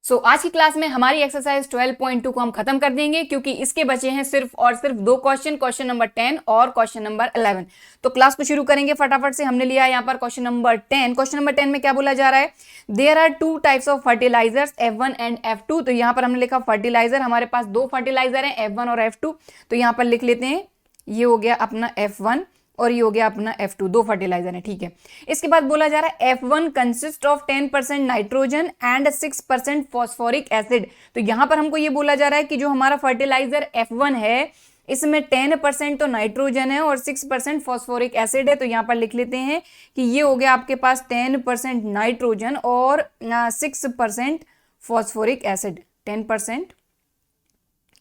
आज की क्लास में हमारी एक्सरसाइज 12.2 को हम खत्म कर देंगे क्योंकि इसके बचे हैं सिर्फ और सिर्फ दो क्वेश्चन नंबर 10 और क्वेश्चन नंबर 11। तो क्लास को शुरू करेंगे फटाफट से। हमने लिया यहाँ पर क्वेश्चन नंबर 10। क्वेश्चन नंबर 10 में क्या बोला जा रहा है? There are two types of fertilizers F1 and F2। तो यहाँ पर हमने लिखा फर्टिलाइजर, हमारे पास दो फर्टिलाइजर है F1 और F2। तो यहाँ पर लिख लेते हैं, ये हो गया अपना F1 और ये हो गया अपना F2, दो फर्टिलाइजर है। ठीक है, इसके बाद बोला जा रहा है F1 consist of 10% nitrogen and 6% phosphoric acid. तो यहां पर हमको ये बोला जा रहा है कि जो हमारा फर्टिलाइजर F1 है इसमें 10% तो नाइट्रोजन है और 6% फॉस्फोरिक एसिड है। तो यहां पर लिख लेते हैं कि ये हो गया आपके पास 10% नाइट्रोजन और 6% फॉस्फोरिक एसिड। 10%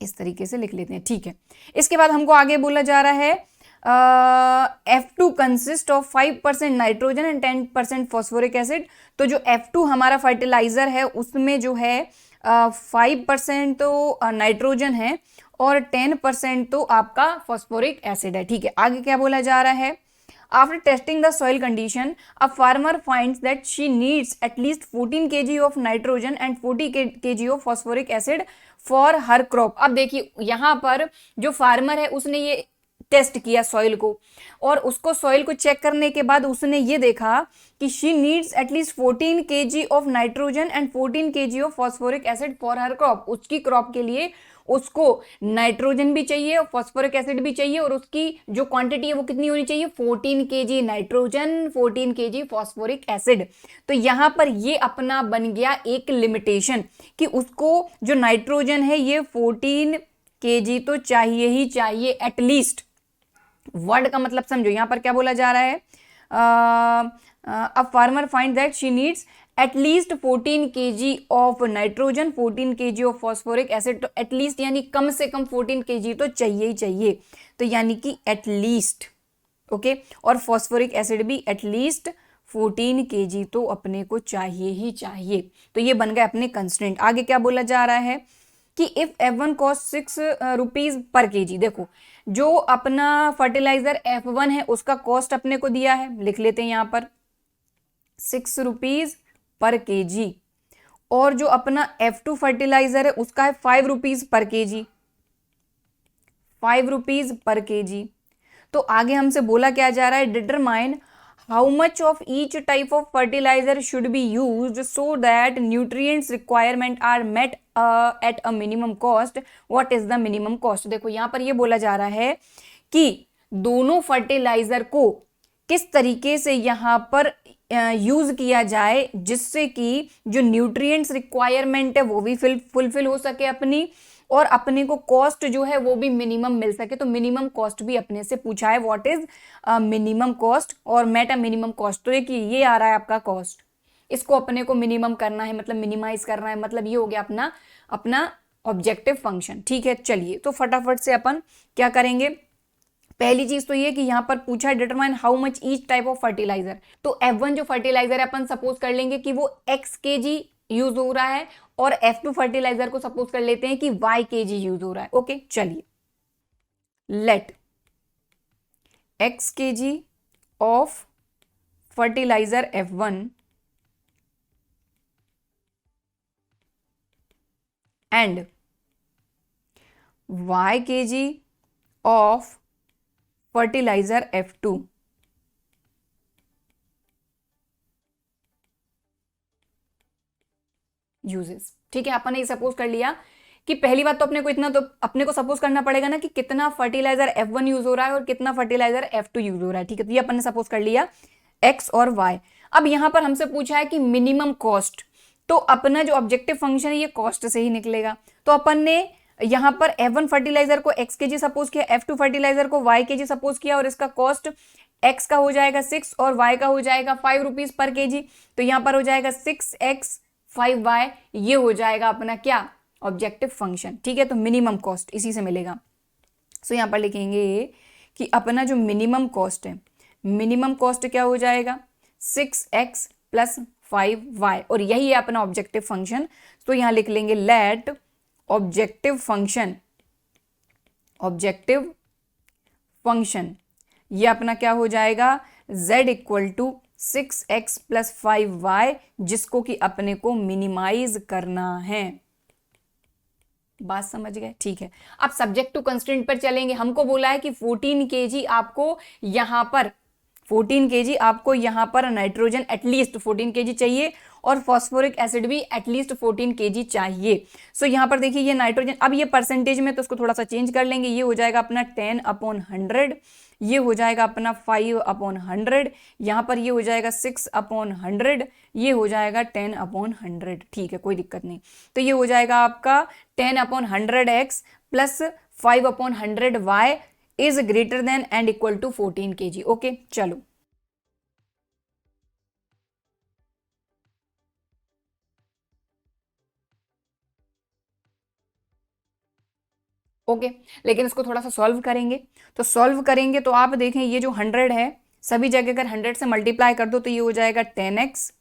इस तरीके से लिख लेते हैं। ठीक है, इसके बाद हमको आगे बोला जा रहा है F2 consist of 5% nitrogen and 10% phosphoric acid. तो जो F2 हमारा फर्टिलाइजर है उसमें जो है 5% तो नाइट्रोजन है और 10% तो आपका फॉस्फोरिक एसिड है। ठीक है, आगे क्या बोला जा रहा है? After testing the soil condition, a farmer finds that she needs at least 14 kg of nitrogen and 40 kg of phosphoric acid for her crop। अब देखिए यहाँ पर जो फार्मर है उसने ये टेस्ट किया सॉइल को, और उसको सॉइल को चेक करने के बाद उसने ये देखा कि she needs at least 14 kg of nitrogen and 14 kg of phosphoric acid for her crop. उसकी क्रॉप के लिए उसको नाइट्रोजन भी चाहिए और फॉस्फोरिक एसिड भी चाहिए, और उसकी जो क्वांटिटी है वो कितनी होनी चाहिए? 14 kg nitrogen, 14 kg phosphoric acid. तो यहां पर ये अपना बन गया एक लिमिटेशन कि उसको जो नाइट्रोजन है ये 14 kg तो चाहिए ही चाहिए एटलीस्ट। वर्ड का मतलब समझो, यहां पर क्या बोला जा रहा है? A farmer find that she needs at least 14 kg of nitrogen, 14 kg of phosphoric acid. तो एटलीस्ट यानी कम से कम 14 kg तो चाहिए ही चाहिए, तो यानी कि एटलीस्ट। ओके, और फॉस्फोरिक एसिड भी एटलीस्ट 14 kg तो अपने को चाहिए ही चाहिए। तो ये बन गए अपने कंस्ट्रेंट। आगे क्या बोला जा रहा है कि if F1 cost 6 rupees per kg। देखो जो अपना फर्टिलाइजर F1 है उसका कॉस्ट अपने को दिया है, लिख लेते हैं यहां पर 6 रुपीज पर kg, और जो अपना F2 फर्टिलाइजर है उसका है 5 rupees per kg, 5 rupees per kg। तो आगे हमसे बोला क्या जा रहा है? Determine how much of each type of fertilizer should be used so that nutrients requirement are met at a minimum cost। what is the minimum cost? देखो यहाँ पर ये बोला जा रहा है कि दोनों फर्टिलाइजर को किस तरीके से यहाँ पर यूज किया जाए जिससे कि जो न्यूट्रिएंट्स रिक्वायरमेंट है वो भी फुलफिल हो सके अपनी, और अपने को कॉस्ट जो है वो भी मिनिमम मिल सके। तो मिनिमम कॉस्ट भी अपने से पूछा है, व्हाट इज मिनिमम कॉस्ट और मेट अ मिनिमम कॉस्ट। तो ये आ रहा है आपका कॉस्ट, इसको अपने को मिनिमम करना है, मतलब मिनिमाइज करना है, मतलब ये हो गया अपना अपना ऑब्जेक्टिव फंक्शन। ठीक है, चलिए तो फटाफट से अपन क्या करेंगे। पहली चीज तो ये कि यहां पर पूछा है determine how much each type of fertilizer. तो F1 जो फर्टिलाइजर है अपन सपोज कर लेंगे कि वो x kg यूज हो रहा है, और F2 फर्टिलाइजर को सपोज कर लेते हैं कि y kg यूज हो रहा है। ओके, चलिए let x kg of fertilizer F1 and y kg of fertilizer F2 uses. ठीक है, अपन ने सपोज कर लिया कि पहली बात तो अपने को इतना तो अपने को सपोज करना पड़ेगा ना कि कितना फर्टिलाइजर F1 यूज हो रहा है और कितना फर्टिलाइजर F2 यूज हो रहा है। ठीक है, तो ये अपन ने सपोज कर लिया x और y। अब यहां पर हमसे पूछा है कि मिनिमम कॉस्ट, तो अपना जो ऑब्जेक्टिव फंक्शन है ये कॉस्ट से ही निकलेगा। तो अपन ने यहां पर F1 फर्टिलाइजर को x kg सपोज किया, F2 फर्टिलाइजर को y kg सपोज किया, और इसका कॉस्ट x का हो जाएगा 6 और y का हो जाएगा 5 रुपीज पर kg। तो यहां पर हो जाएगा 6x 5y, ये हो जाएगा अपना क्या? Objective function. ठीक है, तो मिनिमम कॉस्ट इसी से मिलेगा। सो यहां पर लिखेंगे कि अपना जो मिनिमम कॉस्ट है, मिनिमम कॉस्ट क्या हो जाएगा? 6x प्लस 5y, और यही है अपना ऑब्जेक्टिव फंक्शन। तो यहां लिख लेंगे let objective function, objective function ये अपना क्या हो जाएगा? z equal to 6x plus 5y, जिसको कि अपने को मिनिमाइज करना है। बात समझ गए? ठीक है, अब सब्जेक्ट टू कंस्ट्रेंट पर चलेंगे। हमको बोला है कि 14 kg आपको यहां पर 14 kg आपको यहां पर नाइट्रोजन एटलीस्ट 14 kg चाहिए और फॉस्फोरिक एसिड भी एटलीस्ट 14 kg चाहिए। सो यहां पर देखिए ये नाइट्रोजन, अब ये परसेंटेज में तो उसको थोड़ा सा चेंज कर लेंगे। ये हो जाएगा अपना 10/100, ये हो जाएगा अपना 5/100, यहां पर ये हो जाएगा 6/100, ये हो जाएगा 10/100। ठीक है, कोई दिक्कत नहीं। तो ये हो जाएगा आपका 10/100x plus 5/100y is greater than and equal to 14 kg। Okay, चलो ओके, लेकिन इसको थोड़ा सा सॉल्व करेंगे। तो सॉल्व करेंगे तो आप देखें ये जो 100 है, सभी जगह अगर 100 से मल्टीप्लाई कर दो तो ये हो जाएगा 10x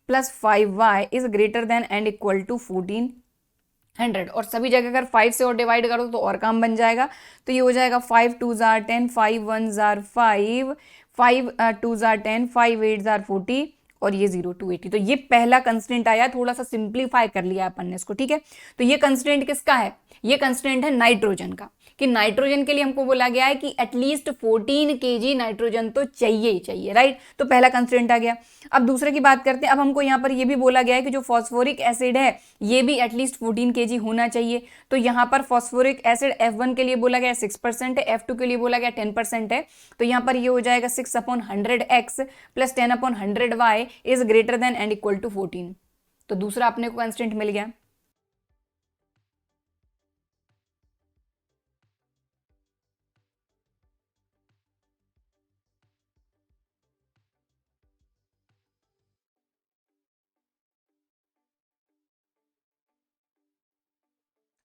plus 5y is greater than and equal to 1400, और सभी जगह अगर 5 से और डिवाइड करो तो और काम बन जाएगा। तो ये हो जाएगा 5 2 जार 10, 5 1 जार 5, 5 2 जार 10, 5 8 जार 40 और ये 0 2 80। तो ये पहला कंस्टेंट आया, थोड़ा सा सिंप्लीफाई कर लिया अपन ने इसको। ठीक है, तो ये कंस्टेंट किसका है? ये कंस्टेंट है नाइट्रोजन का, कि नाइट्रोजन के लिए हमको बोला गया है कि एटलीस्ट 14 kg नाइट्रोजन तो चाहिए ही चाहिए, राइट। तो पहला कंस्टेंट आ गया। अब दूसरे की बात करते हैं। अब हमको यहाँ पर ये भी बोला गया है कि जो फॉस्फोरिक एसिड है ये भी एटलीस्ट 14 kg होना चाहिए। तो यहाँ पर फॉस्फोरिक एसिड F1 के लिए बोला गया 6% है, F2 के लिए बोला गया 10% है। तो यहाँ पर ये हो जाएगा 6/100x plus 10/100y is greater than and equal to 14। तो दूसरा अपने को कंस्टेंट मिल गया।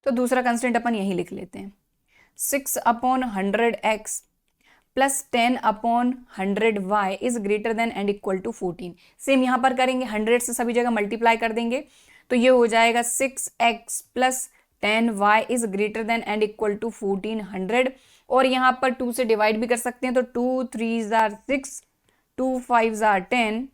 तो दूसरा कंस्टेंट अपन यही लिख लेते हैं, 6/100x plus 10/100y is greater than and equal to 14। Same यहां पर करेंगे, 100 से सभी जगह मल्टीप्लाई कर देंगे। तो ये हो जाएगा 6x plus 10y is greater than and equal to 1400, और यहां पर 2 से डिवाइड भी कर सकते हैं। तो 2 3 जार 6, 2 5 जार 10,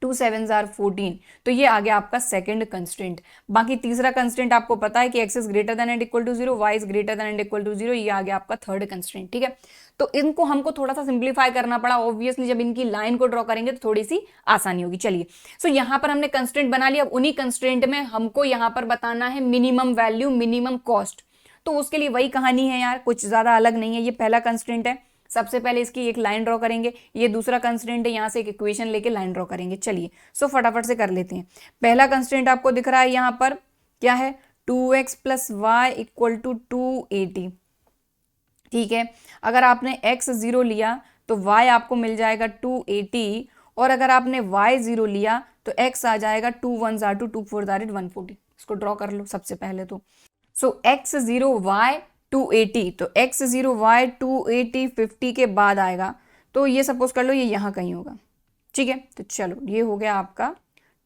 2 7 आर 14। तो ये आ गया आपका सेकंड कंस्टेंट। बाकी तीसरा कंस्टेंट आपको पता है कि x is greater than and equal to 0, y is greater than and equal to 0। ये आ गया आपका थर्ड कंस्टेंट। ठीक है, तो इनको हमको थोड़ा सा सिंप्लीफाई करना पड़ा। ऑब्वियसली जब इनकी लाइन को ड्रॉ करेंगे तो थोड़ी सी आसानी होगी। चलिए, सो यहां पर हमने कंस्टेंट बना लिया। अब उन्हीं कंस्टेंट में हमको यहां पर बताना है मिनिमम वैल्यू, मिनिमम कॉस्ट। तो उसके लिए वही कहानी है यार, कुछ ज्यादा अलग नहीं है। ये पहला कंस्टेंट है, सबसे पहले इसकी एक लाइन ड्रॉ करेंगे। ये दूसरा कंस्टेंट है, यहां से एक इक्वेशन लेके लाइन ड्रॉ करेंगे। चलिए, सो फटाफट से कर लेते हैं। पहला कंस्टेंट आपको दिख रहा है यहां पर क्या है, 2x plus y equal to 280। ठीक है, अगर आपने x 0 लिया तो y आपको मिल जाएगा 280, और अगर आपने y 0 लिया तो x आ जाएगा 2 1 2, 2 4 140। इसको ड्रॉ कर लो सबसे पहले तो। सो x 0 y 280, तो x 0 y 280 50 के बाद आएगा। तो ये सपोज कर लो ये यहाँ कहीं होगा। ठीक है, तो चलो ये हो गया आपका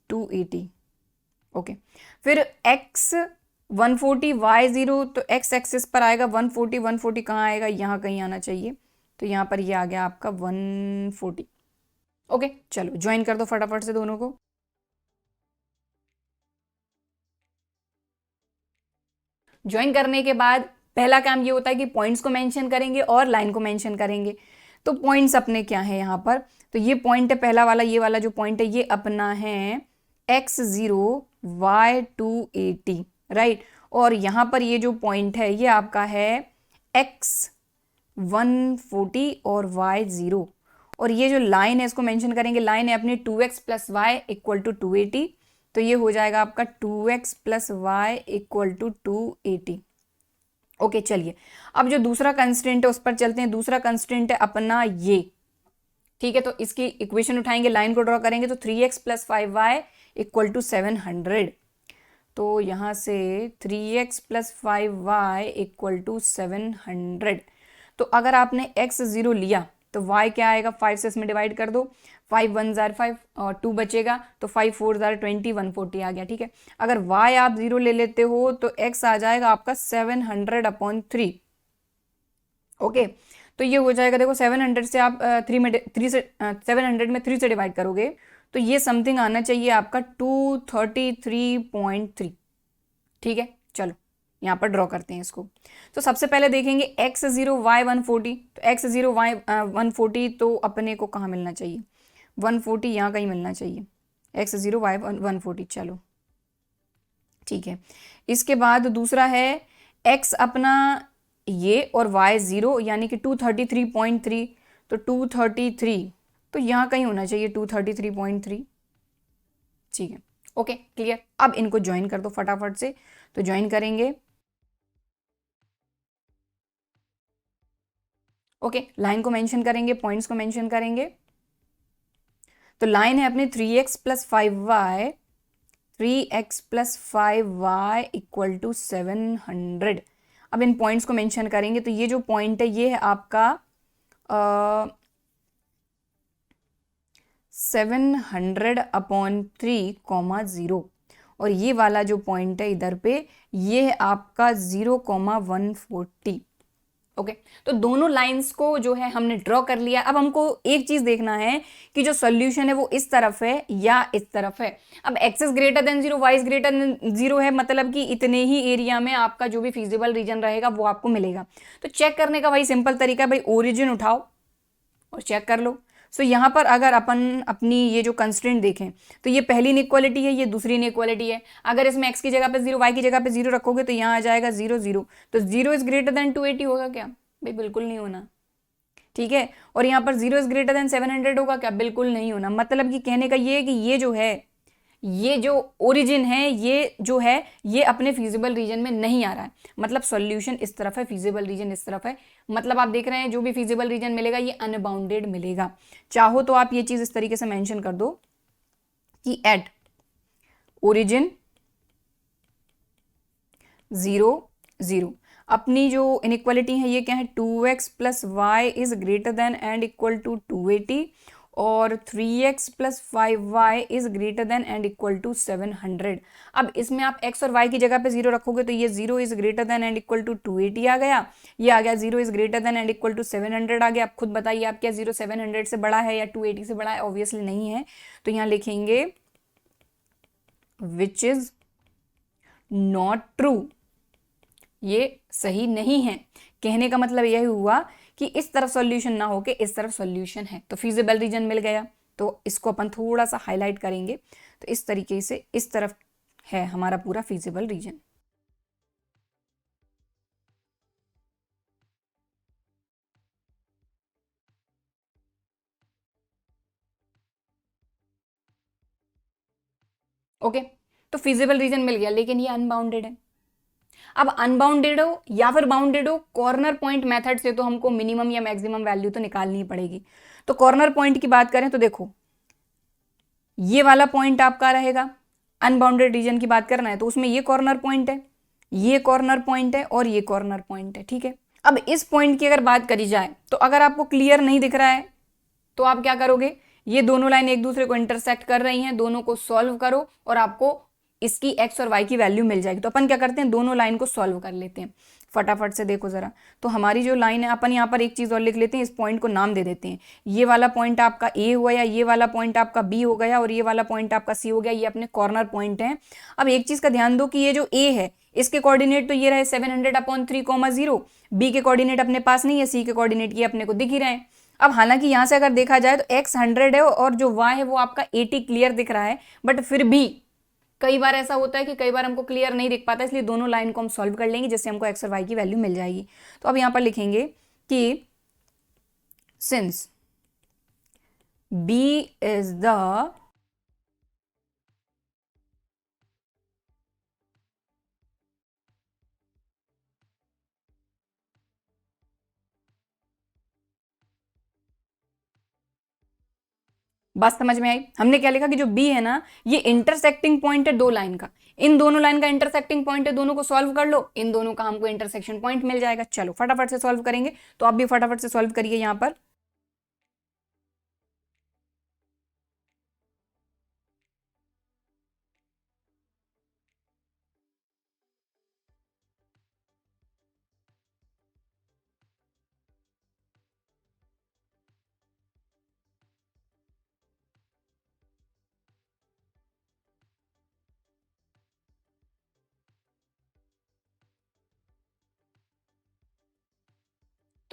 280। ओके, फिर x 140 y 0, तो x एक्सिस पर आएगा 140, 140 कहाँ आएगा, यहाँ कहीं आना चाहिए। तो यहाँ पर ये आ गया आपका 140। ओके, चलो ज्वाइन कर दो फटाफट से दोनों को। ज्वाइन करने के बाद पहला काम ये होता है कि पॉइंट्स को मेंशन करेंगे और लाइन को मेंशन करेंगे। तो पॉइंट्स अपने क्या है यहाँ पर, तो ये पॉइंट है पहला वाला, ये वाला जो पॉइंट है ये अपना है x 0 y 280, राइट। और यहाँ पर ये जो पॉइंट है ये आपका है x 140 और y 0, और ये जो लाइन है इसको मेंशन करेंगे। लाइन है अपनी 2x plus y equal to 280। तो ये हो जाएगा आपका 2x plus y equal to 280। Okay, चलिए अब जो दूसरा कंस्टेंट है उस पर चलते हैं। दूसरा कंस्टेंट है अपना ये। ठीक है, तो इसकी इक्वेशन उठाएंगे, लाइन को ड्रॉ करेंगे। तो 3x plus 5y equal to 700। तो यहाँ से 3x plus 5y equal to 700। तो अगर आपने x 0 लिया तो y क्या आएगा, 5 से इसमें डिवाइड कर दो। 5 1 जार 5 और 2 बचेगा, तो 5 4 जार 20, 140 आ गया। ठीक है, अगर y आप 0 ले लेते हो तो x आ जाएगा आपका 700/3। ओके, तो ये हो जाएगा, देखो 700 से आप 700 में 3 से डिवाइड करोगे तो ये समथिंग आना चाहिए आपका 233.3। ठीक है, चलो यहाँ पर ड्रॉ करते हैं इसको। तो सबसे पहले देखेंगे x0 y140, तो x0 y140 तो अपने को कहाँ मिलना चाहिए, 140 यहाँ कहीं मिलना चाहिए, x0 y140। चलो ठीक है, इसके बाद दूसरा है x अपना ये और y 0 यानी कि 233.3, तो 233 तो यहाँ कहीं होना चाहिए 233.3। ठीक है, ओके क्लियर। अब इनको ज्वाइन कर दो फटाफट से, तो ज्वाइन करेंगे। ओके, लाइन को मेंशन करेंगे, पॉइंट्स को मेंशन करेंगे। तो लाइन है अपनी 3x plus 5y, 3x plus 5y equal to 700। अब इन पॉइंट्स को मेंशन करेंगे, तो ये जो पॉइंट है ये है आपका 700/3, और ये वाला जो पॉइंट है इधर पे ये है आपका 0,140। ओके, तो दोनों लाइंस को जो है हमने ड्रॉ कर लिया। अब हमको एक चीज देखना है कि जो सॉल्यूशन है वो इस तरफ है या इस तरफ है। अब x is greater then 0, y is greater then 0 है, मतलब कि इतने ही एरिया में आपका जो भी फिजिबल रीजन रहेगा वो आपको मिलेगा। तो चेक करने का वही सिंपल तरीका, भाई ओरिजिन उठाओ और चेक कर लो। सो यहाँ पर अगर अपन अपनी ये जो कंस्ट्रेंट देखें तो ये पहली इनइक्वालिटी है, ये दूसरी इनइक्वालिटी है। अगर इसमें x की जगह पे 0, y की जगह पे 0 रखोगे तो यहाँ आ जाएगा 0 0, तो 0 इज ग्रेटर देन 280 होगा क्या, भाई बिल्कुल नहीं होना। ठीक है, और यहाँ पर 0 इज ग्रेटर देन 700 होगा क्या, बिल्कुल नहीं होना। मतलब कि कहने का ये है कि ये जो है, ये जो ओरिजिन है, ये जो है ये अपने फिजिबल रीजन में नहीं आ रहा है। मतलब सॉल्यूशन इस तरफ है, फिजिबल रीजन इस तरफ है। मतलब आप देख रहे हैं जो भी फिजिबल रीजन मिलेगा ये अनबाउंडेड मिलेगा। चाहो तो आप ये चीज इस तरीके से मेंशन कर दो कि एट ओरिजिन 0 0 अपनी जो इनइक्वालिटी है ये क्या है, 2x plus y is greater than and equal to 280, और 3x plus 5y is greater than and equal to 700। अब इसमें आप x और y की जगह पे 0 रखोगे तो ये 0 is greater than and equal to 280 आ गया, ये आ गया 0 is greater than and equal to 700 आ गया। आप खुद बताइए आप क्या 0 700 से बड़ा है या 280 से बड़ा है, ऑब्वियसली नहीं है। तो यहाँ लिखेंगे विच इज नॉट ट्रू, ये सही नहीं है। कहने का मतलब यह हुआ कि इस तरफ सॉल्यूशन ना होके इस तरफ सॉल्यूशन है, तो फिजिबल रीजन मिल गया। तो इसको अपन थोड़ा सा हाईलाइट करेंगे, तो इस तरीके से इस तरफ है हमारा पूरा फिजिबल रीजन। ओके, तो फिजिबल रीजन मिल गया, लेकिन ये अनबाउंडेड है। अब अनबाउंडेड हो या फिर बाउंडेड हो, कॉर्नर पॉइंट मेथड से तो हमको मिनिमम या मैक्सिमम वैल्यू तो निकालनी ही पड़ेगी। तो कॉर्नर पॉइंट की बात करें तो देखो ये वाला पॉइंट आपका रहेगा, अनबाउंडेड रीजन की बात करना है तो उसमें ये कॉर्नर पॉइंट है, ये कॉर्नर पॉइंट है और ये कॉर्नर पॉइंट है। ठीक है, अब इस पॉइंट की अगर बात करी जाए तो अगर आपको क्लियर नहीं दिख रहा है तो आप क्या करोगे, ये दोनों लाइन एक दूसरे को इंटरसेक्ट कर रही हैं, दोनों को सॉल्व करो और आपको इसकी एक्स और वाई की वैल्यू मिल जाएगी। तो अपन क्या करते हैं, दोनों लाइन को सॉल्व कर लेते हैं फटाफट से। देखो जरा, तो हमारी जो लाइन है, अपन यहाँ पर एक चीज और लिख लेते हैं, इस पॉइंट को नाम दे देते हैं। ये वाला पॉइंट आपका ए हो गया, ये वाला पॉइंट आपका बी हो गया और ये वाला पॉइंट आपका सी हो गया। ये अपने कॉर्नर पॉइंट है। अब एक चीज का ध्यान दो कि ये जो ए है इसके कोऑर्डिनेट तो ये रहे 700/3, 0। बी के कोऑर्डिनेट अपने पास नहीं है, सी के कोऑर्डिनेट ये अपने को दिख ही रहे हैं। अब हालांकि यहां से अगर देखा जाए तो x 100 है और जो y है वो आपका 80 क्लियर दिख रहा है, बट फिर भी कई बार ऐसा होता है कि कई बार हमको क्लियर नहीं दिख पाता, इसलिए दोनों लाइन को हम सॉल्व कर लेंगे जिससे हमको x और y की वैल्यू मिल जाएगी। तो अब यहां पर लिखेंगे कि सिंस b इज द बात समझ में आई। हमने क्या लिखा कि जो b है ना ये इंटरसेक्टिंग पॉइंट है दो लाइन का, इन दोनों लाइन का इंटरसेक्टिंग पॉइंट है, दोनों को सॉल्व कर लो, इन दोनों का हमको इंटरसेक्शन पॉइंट मिल जाएगा। चलो फटाफट से सॉल्व करेंगे, तो आप भी फटाफट से सॉल्व करिए यहां पर।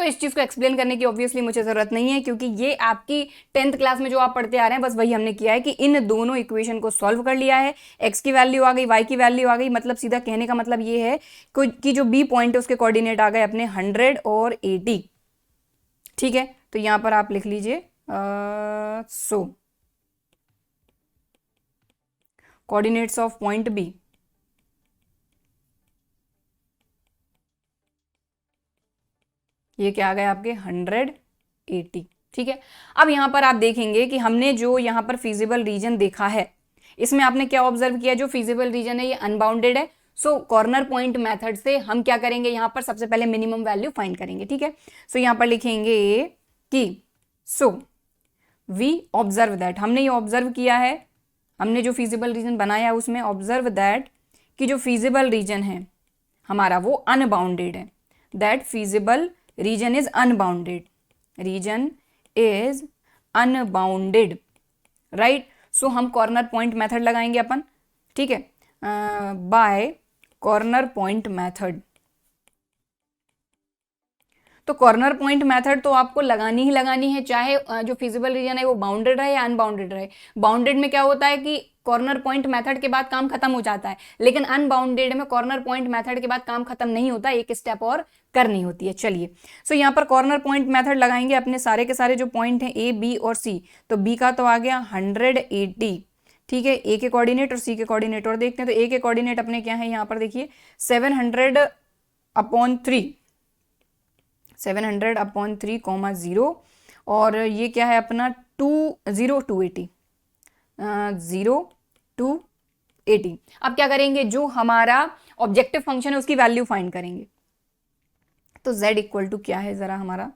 तो इस चीज़ को एक्सप्लेन करने की ऑब्वियसली मुझे ज़रूरत नहीं है, क्योंकि ये आपकी 10th क्लास में जो आप पढ़ते आ रहे हैं बस वही हमने किया है कि इन दोनों इक्वेशन को सॉल्व कर लिया है। x की वैल्यू आ गई, y की वैल्यू आ गई, मतलब सीधा कहने का मतलब ये है कि जो b पॉइंट है उसके कोऑर्डिनेट आ गए अपने 100 और 80। ठीक है, तो यहां पर आप लिख लीजिए सो कोऑर्डिनेट्स ऑफ पॉइंट बी ये क्या आ गए आपके 180। ठीक है, अब यहां पर आप देखेंगे कि हमने जो यहां पर फिजिबल रीजन देखा है इसमें आपने क्या ऑब्जर्व किया, जो फिजिबल रीजन है ये अनबाउंडेड है। सो कॉर्नर पॉइंट मेथड से हम क्या करेंगे, यहां पर सबसे पहले मिनिमम वैल्यू फाइंड करेंगे। ठीक है, सो यहां पर लिखेंगे कि सो वी ऑब्जर्व दैट, हमने ये ऑब्जर्व किया है, हमने जो फिजिबल रीजन बनाया उसमें ऑब्जर्व दैट कि जो फिजिबल रीजन है हमारा वो अनबाउंडेड है, that feasible region is unbounded, region is unbounded, right. So हम कॉर्नर पॉइंट मेथड लगाएंगे अपन। ठीक है, बाय कॉर्नर पॉइंट मेथड। तो कॉर्नर पॉइंट मेथड तो आपको लगानी ही लगानी है, चाहे जो फिजिबल रीजन है वो बाउंडेड रहे या अनबाउंडेड रहे। बाउंडेड में क्या होता है कि कॉर्नर पॉइंट मेथड के बाद काम खत्म हो जाता है, लेकिन अनबाउंडेड में कॉर्नर पॉइंट मेथड के बाद काम खत्म नहीं होता, एक स्टेप और करनी होती है। चलिए, सो यहाँ पर कॉर्नर पॉइंट मेथड लगाएंगे अपने सारे के सारे जो पॉइंट हैं ए बी और सी। तो बी का तो आ गया 180, ठीक है, ए के कोऑर्डिनेट और सी के कोऑर्डिनेट। और देखते हैं तो ए के कोऑर्डिनेट अपने क्या है, यहाँ पर देखिए 700/3, 700/3, 0, और ये क्या है अपना 0 to 80, 0 to 80। अब क्या करेंगे, जो हमारा ऑब्जेक्टिव फंक्शन है उसकी वैल्यू फाइंड करेंगे। तो z इक्वल टू क्या है जरा हमारा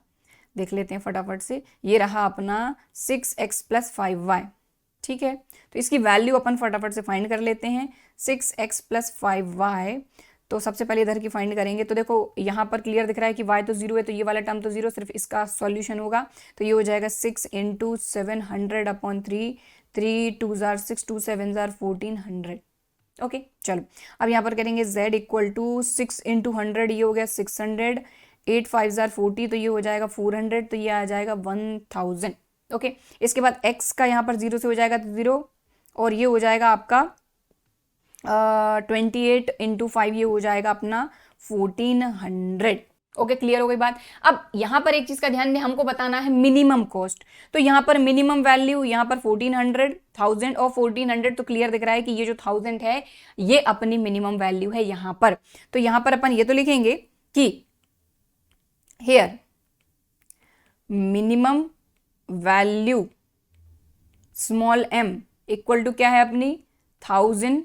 देख लेते हैं फटाफट से। ये रहा अपना 6x + 5y। ठीक है, तो इसकी वैल्यू अपन फटाफट से फाइंड कर लेते हैं। 6x + 5y, तो सबसे पहले इधर की फाइंड करेंगे। तो देखो यहाँ पर क्लियर दिख रहा है कि y तो 0 है, तो ये वाला टर्म तो 0, सिर्फ इसका सॉल्यूशन होगा। तो ये हो जाएगा 6 × 700/3, 3 2 6, 2 7 1400। ओके, चलो अब यहाँ पर करेंगे z इक्वल टू 6 × 100, ये हो गया 600, 8 5 40, तो ये हो जाएगा 400, तो ये आ जाएगा 1000। ओके, इसके बाद x का यहाँ पर 0 से हो जाएगा तो 0, और ये हो जाएगा आपका 28 × 5, ये हो जाएगा अपना 1400। ओके, क्लियर हो गई बात। अब यहाँ पर एक चीज का ध्यान दें, हमको बताना है मिनिमम कॉस्ट। तो यहाँ पर मिनिमम वैल्यू यहाँ पर 1400, 1000 और 1400, तो क्लियर दिख रहा है कि ये जो 1000 है ये अपनी मिनिमम वैल्यू है यहाँ पर। तो यहाँ पर अपन ये तो लिखेंगे कि here minimum value small m equal to क्या है अपनी 1000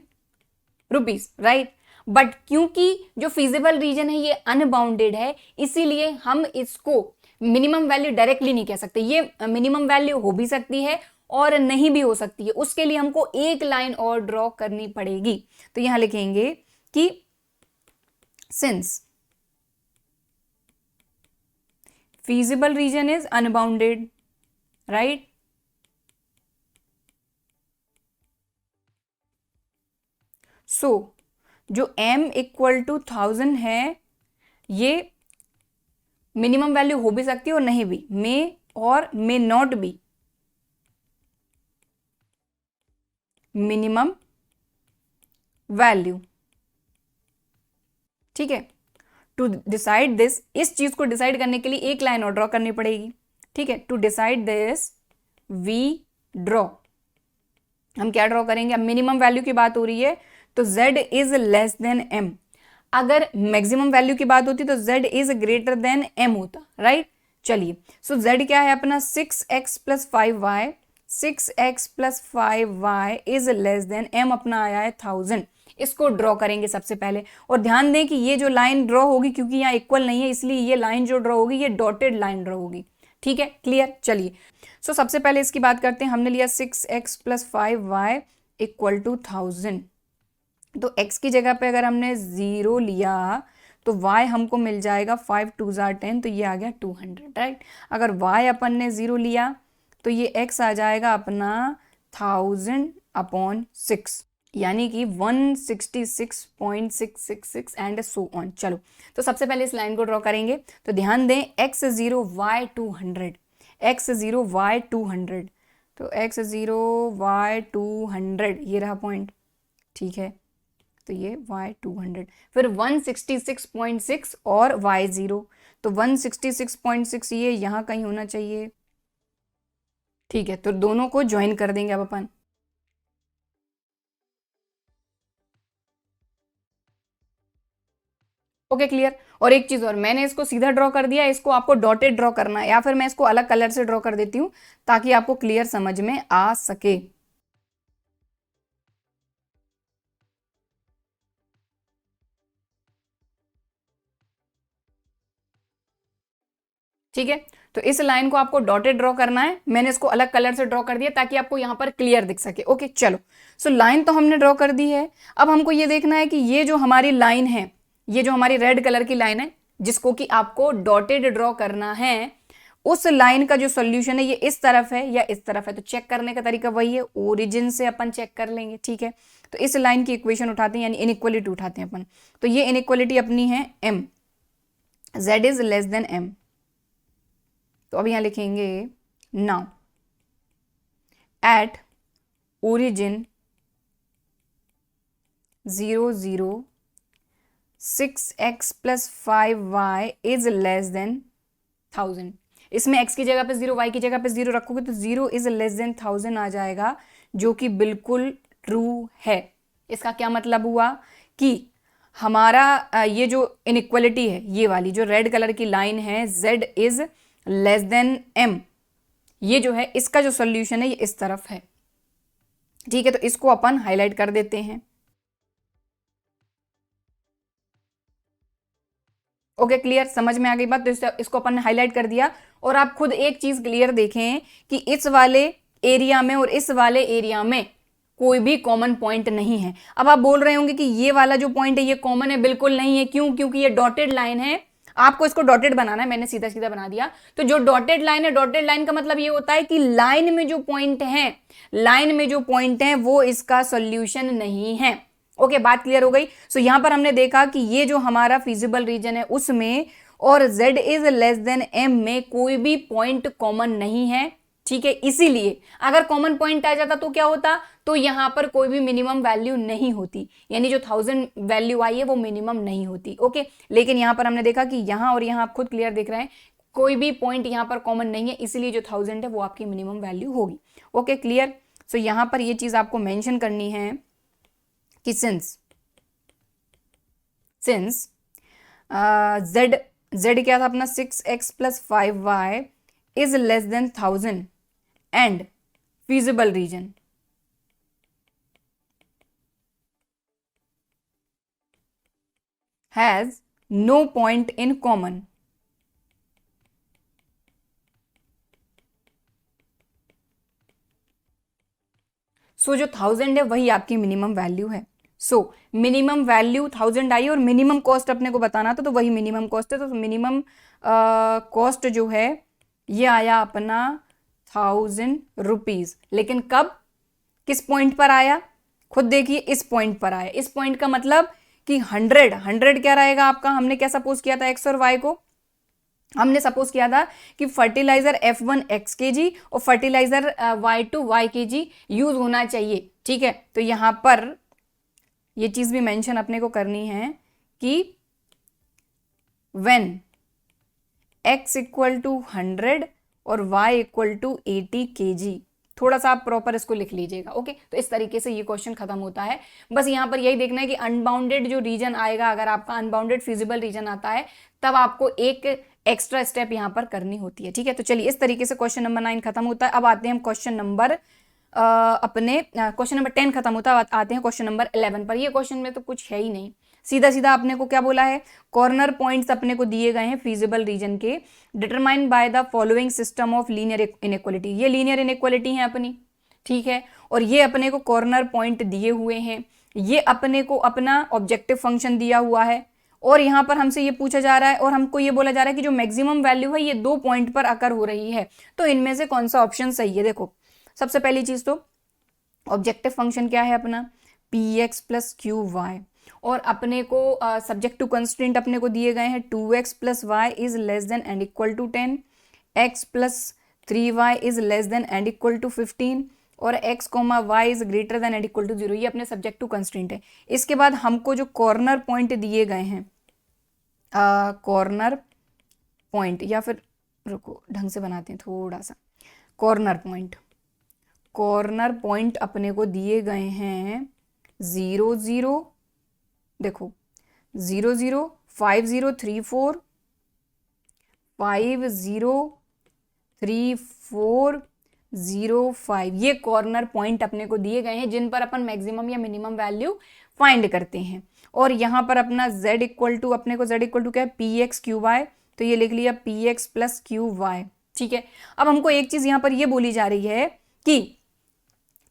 रुपीज, राइट। बट क्योंकि जो फिजिबल रीजन है ये अनबाउंडेड है, इसीलिए हम इसको मिनिमम वैल्यू डायरेक्टली नहीं कह सकते। ये मिनिमम वैल्यू हो भी सकती है और नहीं भी हो सकती है, उसके लिए हमको एक लाइन और ड्रॉ करनी पड़ेगी। तो यहां लिखेंगे कि since feasible region is unbounded, right? So जो m इक्वल टू 1000 है ये मिनिमम वैल्यू हो भी सकती है और नहीं भी, मे और may not be minimum value. ठीक है, टू डिसाइड दिस, इस चीज को डिसाइड करने के लिए एक लाइन और ड्रॉ करनी पड़ेगी। ठीक है, to decide this we draw, हम क्या ड्रॉ करेंगे, अब मिनिमम वैल्यू की बात हो रही है तो z is less then m। अगर मैक्सिमम वैल्यू की बात होती तो z is greater then m होता, राइट। चलिए, सो z क्या है अपना 6x + 5y, 6x + 5y is less then m अपना आया है 1000। इसको ड्रॉ करेंगे सबसे पहले, और ध्यान दें कि ये जो लाइन ड्रॉ होगी, क्योंकि यहाँ इक्वल नहीं है इसलिए ये लाइन जो ड्रॉ होगी ये डॉटेड लाइन ड्रॉ होगी। ठीक है, क्लियर। चलिए, सो सबसे पहले इसकी बात करते हैं। हमने लिया 6x + 5y इक्वल टू 1000, तो x की जगह पे अगर हमने 0 लिया तो y हमको मिल जाएगा 5 2 10, तो ये आ गया 200, राइट। अगर y अपन ने 0 लिया तो ये x आ जाएगा अपना 1000/6। यानी कि 166.666 एंड सो ऑन। चलो, तो सबसे पहले इस लाइन को ड्रॉ करेंगे। तो ध्यान दें x0 y 200, x0 y 200, तो x0 y 200 ये रहा पॉइंट, ठीक है। तो ये y 200, फिर 166.6 और y0, तो 166.6 ये यहाँ कहीं होना चाहिए, ठीक है। तो दोनों को ज्वाइन कर देंगे अब अपन। Okay, clear. और एक चीज और, मैंने इसको सीधा ड्रॉ कर दिया, इसको आपको डॉटेड ड्रॉ करना है, या फिर मैं इसको अलग कलर से ड्रॉ कर देती हूँ ताकि आपको क्लियर समझ में आ सके। ठीक है, तो इस लाइन को आपको डॉटेड ड्रॉ करना है, मैंने इसको अलग कलर से ड्रॉ कर दिया ताकि आपको यहां पर क्लियर दिख सके। ओके, चलो। सो लाइन तो हमने ड्रॉ कर दी है। अब हमको ये देखना है कि ये जो हमारी लाइन है, ये जो हमारी रेड कलर की लाइन है जिसको कि आपको डॉटेड ड्रॉ करना है, उस लाइन का जो सॉल्यूशन है ये इस तरफ है या इस तरफ है। तो चेक करने का तरीका वही है, ओरिजिन से अपन चेक कर लेंगे, ठीक है। तो इस लाइन की इक्वेशन उठाते हैं, यानी इनइक्वालिटी उठाते हैं अपन। तो ये इनइक्वालिटी अपनी है m, z is less then m। तो अब यहां लिखेंगे now at origin 0 0 6x plus 5y is less then 1000। इसमें x की जगह पे 0, y की जगह पे 0 रखोगे तो 0 इज लेस देन 1000 आ जाएगा, जो कि बिल्कुल ट्रू है। इसका क्या मतलब हुआ कि हमारा ये जो इनइक्वालिटी है, ये वाली जो रेड कलर की लाइन है, z is less then m, ये जो है इसका जो सॉल्यूशन है ये इस तरफ है, ठीक है। तो इसको अपन हाईलाइट कर देते हैं। ओके, क्लियर, समझ में आ गई बात। तो इसको अपन ने हाईलाइट कर दिया। और आप खुद एक चीज क्लियर देखें कि इस वाले एरिया में और इस वाले एरिया में कोई भी कॉमन पॉइंट नहीं है। अब आप बोल रहे होंगे कि ये वाला जो पॉइंट है ये कॉमन है, बिल्कुल नहीं है। क्यों? क्योंकि ये डॉटेड लाइन है, आपको इसको डॉटेड बनाना है, मैंने सीधा सीधा बना दिया। तो जो डॉटेड लाइन है, डॉटेड लाइन का मतलब ये होता है कि लाइन में जो पॉइंट है, लाइन में जो पॉइंट है वो इसका सॉल्यूशन नहीं है। ओके, बात क्लियर हो गई। सो यहां पर हमने देखा कि ये जो हमारा फिजिबल रीजन है उसमें और z is less then m में कोई भी पॉइंट कॉमन नहीं है, ठीक है। इसीलिए अगर कॉमन पॉइंट आ जाता तो क्या होता, तो यहां पर कोई भी मिनिमम वैल्यू नहीं होती, यानी जो 1000 वैल्यू आई है वो मिनिमम नहीं होती। ओके, लेकिन यहां पर हमने देखा कि यहां और यहां आप खुद क्लियर देख रहे हैं कोई भी पॉइंट यहां पर कॉमन नहीं है, इसलिए जो 1000 है वो आपकी मिनिमम वैल्यू होगी। Okay, clear. सो यहां पर ये चीज आपको मेंशन करनी है कि सिंस z क्या था अपना 6x plus 5y is less then 1000 and feasible region has no point in common, सो जो 1000 है वही आपकी मिनिमम वैल्यू है। सो मिनिमम वैल्यू 1000 आई और मिनिमम कॉस्ट अपने को बताना था, तो वही मिनिमम कॉस्ट है। तो मिनिमम कॉस्ट जो है ये आया अपना 1000 रुपीज। लेकिन कब, किस पॉइंट पर आया, खुद देखिए, इस पॉइंट पर आया। इस पॉइंट का मतलब कि 100 क्या रहेगा आपका, हमने क्या सपोज किया था x और y को, हमने सपोज किया था कि फर्टिलाइजर F1 x kg और fertilizer Y2 y kg use होना चाहिए, ठीक है। तो यहां पर ये चीज भी मेंशन अपने को करनी है कि when x इक्वल टू 100 और y इक्वल टू 80 kg, थोड़ा सा आप प्रॉपर इसको लिख लीजिएगा। ओके, तो इस तरीके से ये क्वेश्चन खत्म होता है। बस यहां पर यही देखना है कि अनबाउंडेड जो रीजन आएगा, अगर आपका अनबाउंडेड फिजिबल रीजन आता है तब आपको एक एक्स्ट्रा स्टेप यहां पर करनी होती है, ठीक है। तो चलिए, इस तरीके से क्वेश्चन नंबर 9 खत्म होता है। अब आते हैं हम क्वेश्चन नंबर क्वेश्चन नंबर 10 खत्म होता है, आते हैं क्वेश्चन नंबर 11 पर। ये क्वेश्चन में तो कुछ है ही नहीं, सीधा सीधा अपने को क्या बोला है, कॉर्नर पॉइंट्स अपने को दिए गए हैं फिजिबल रीजन के, determine by the following system of linear inequality. ये लीनियर इनइक्वालिटी है अपनी, ठीक है। और ये अपने को कॉर्नर पॉइंट दिए हुए हैं, ये अपने को अपना ऑब्जेक्टिव फंक्शन दिया हुआ है, और यहां पर हमसे ये पूछा जा रहा है और हमको ये बोला जा रहा है कि जो मैक्सिमम वैल्यू है ये 2 पॉइंट पर अकर हो रही है। तो इनमें से कौन सा ऑप्शन सही है। देखो, सबसे पहली चीज तो ऑब्जेक्टिव फंक्शन क्या है अपना, p x plus q y, और अपने को सब्जेक्ट टू कंस्ट्रेंट अपने को दिए गए हैं 2x plus y is less than and equal to 10, x plus 3y is less than and equal to 15 और x comma y is greater than and equal to 0। ये अपने सब्जेक्ट टू कंस्ट्रेंट है। इसके बाद हमको जो कॉर्नर पॉइंट दिए गए हैं, कॉर्नर पॉइंट, या फिर रुको ढंग से बनाते हैं थोड़ा सा, कॉर्नर पॉइंट अपने को दिए गए हैं 0 0, देखो 0 0 5 0 3 4 5 0 3 4 0 5, ये कॉर्नर पॉइंट अपने को दिए गए हैं जिन पर अपन मैक्सिमम या मिनिमम वैल्यू फाइंड करते हैं। और यहाँ पर अपना z इक्वल टू, अपने को z इक्वल टू क्या है, पी एक्स क्यू वाई, तो ये लिख लिया p x plus q y. ठीक है, अब हमको एक चीज यहाँ पर ये बोली जा रही है कि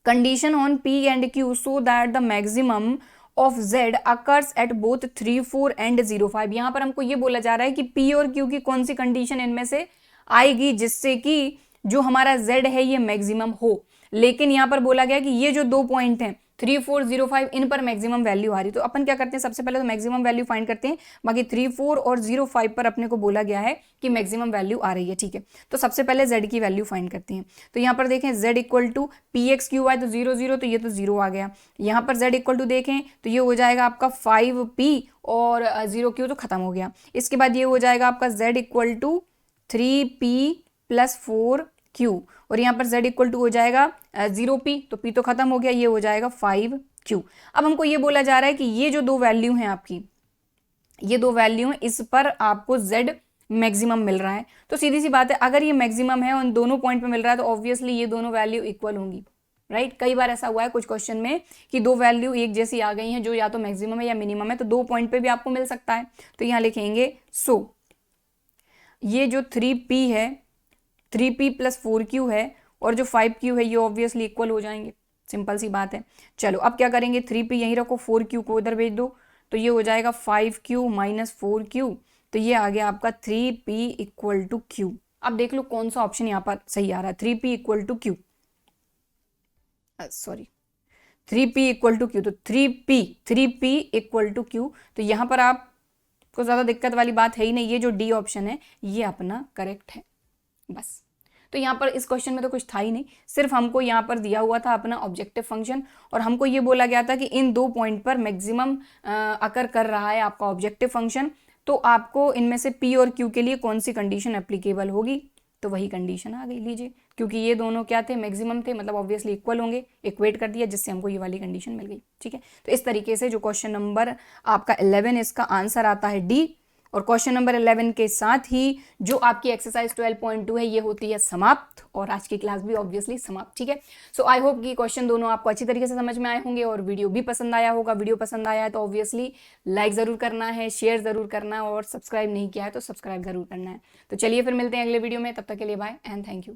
condition on p and q so that the maximum of z occurs at both 3 4 and 0 5। यहाँ पर हमको ये बोला जा रहा है कि p और q की कौन सी कंडीशन इनमें से आएगी जिससे कि जो हमारा z है ये मैक्सिमम हो। लेकिन यहाँ पर बोला गया कि ये जो दो पॉइंट हैं 3 4 0 5 इन पर मैक्सिमम वैल्यू आ रही, तो अपन क्या करते हैं, सबसे पहले तो मैक्सिमम वैल्यू फाइंड करते हैं, बाकी 3 4 और 0 5 पर अपने को बोला गया है कि मैक्सिमम वैल्यू आ रही है। ठीक है, तो सबसे पहले z की वैल्यू फाइंड करते हैं। तो यहाँ पर देखें z equal to p x q y, तो 0 0, तो ये तो 0 आ गया। यहाँ पर z इक्वल टू देखें तो ये हो जाएगा आपका 5p और 0q, तो खत्म हो गया। इसके बाद ये हो जाएगा आपका z equal to 3p plus 4q, और यहाँ पर z इक्वल टू हो जाएगा 0p, तो p तो खत्म हो गया, ये हो जाएगा 5q। अब हमको ये बोला जा रहा है कि ये जो दो वैल्यू हैं आपकी, ये दो वैल्यू हैं, इस पर आपको z मैक्सिमम मिल रहा है। तो सीधी सी बात है, अगर ये मैक्सिमम है और इन दोनों पॉइंट पे मिल रहा है तो ऑब्वियसली ये दोनों वैल्यू इक्वल होंगी, राइट। कई बार ऐसा हुआ है कुछ क्वेश्चन में कि दो वैल्यू एक जैसी आ गई हैं जो या तो मैक्सिमम है या मिनिमम है, तो दो पॉइंट पे भी आपको मिल सकता है। तो यहाँ लिखेंगे सो ये जो 3p है, 3p प्लस 4q है, और जो 5q है, ये ऑब्वियसली इक्वल हो जाएंगे, सिंपल सी बात है। चलो अब क्या करेंगे, 3p यहीं रखो, 4q को उधर भेज दो, तो ये हो जाएगा 5q माइनस 4q, तो ये आ गया आपका 3p इक्वल टू q। अब देख लो कौन सा ऑप्शन यहाँ पर सही आ रहा है, 3p equal to q, sorry 3p equal to q, तो 3p इक्वल टू q, तो यहाँ पर आपको ज़्यादा दिक्कत वाली बात है ही नहीं, ये जो डी ऑप्शन है ये अपना करेक्ट है बस। तो यहाँ पर इस क्वेश्चन में तो कुछ था ही नहीं, सिर्फ हमको यहाँ पर दिया हुआ था अपना ऑब्जेक्टिव फंक्शन, और हमको ये बोला गया था कि इन दो पॉइंट पर मैक्सिमम अकर कर रहा है आपका ऑब्जेक्टिव फंक्शन, तो आपको इनमें से p और q के लिए कौन सी कंडीशन एप्लीकेबल होगी, तो वही कंडीशन आ गई। लीजिए, क्योंकि ये दोनों क्या थे, मैक्सिमम थे, मतलब ऑब्वियसली इक्वल होंगे, इक्वेट कर दिया, जिससे हमको ये वाली कंडीशन मिल गई। ठीक है, तो इस तरीके से जो क्वेश्चन नंबर आपका 11 इसका आंसर आता है डी, और क्वेश्चन नंबर 11 के साथ ही जो आपकी एक्सरसाइज 12.2 है ये होती है समाप्त, और आज की क्लास भी ऑब्वियसली समाप्त। ठीक है, सो आई होप कि क्वेश्चन दोनों आपको अच्छी तरीके से समझ में आए होंगे और वीडियो भी पसंद आया होगा। वीडियो पसंद आया है तो ऑब्वियसली लाइक ज़रूर करना है, शेयर ज़रूर करना है, और सब्सक्राइब नहीं किया है तो सब्सक्राइब ज़रूर करना है। तो चलिए फिर मिलते हैं अगले वीडियो में, तब तक के लिए बाय एंड थैंक यू।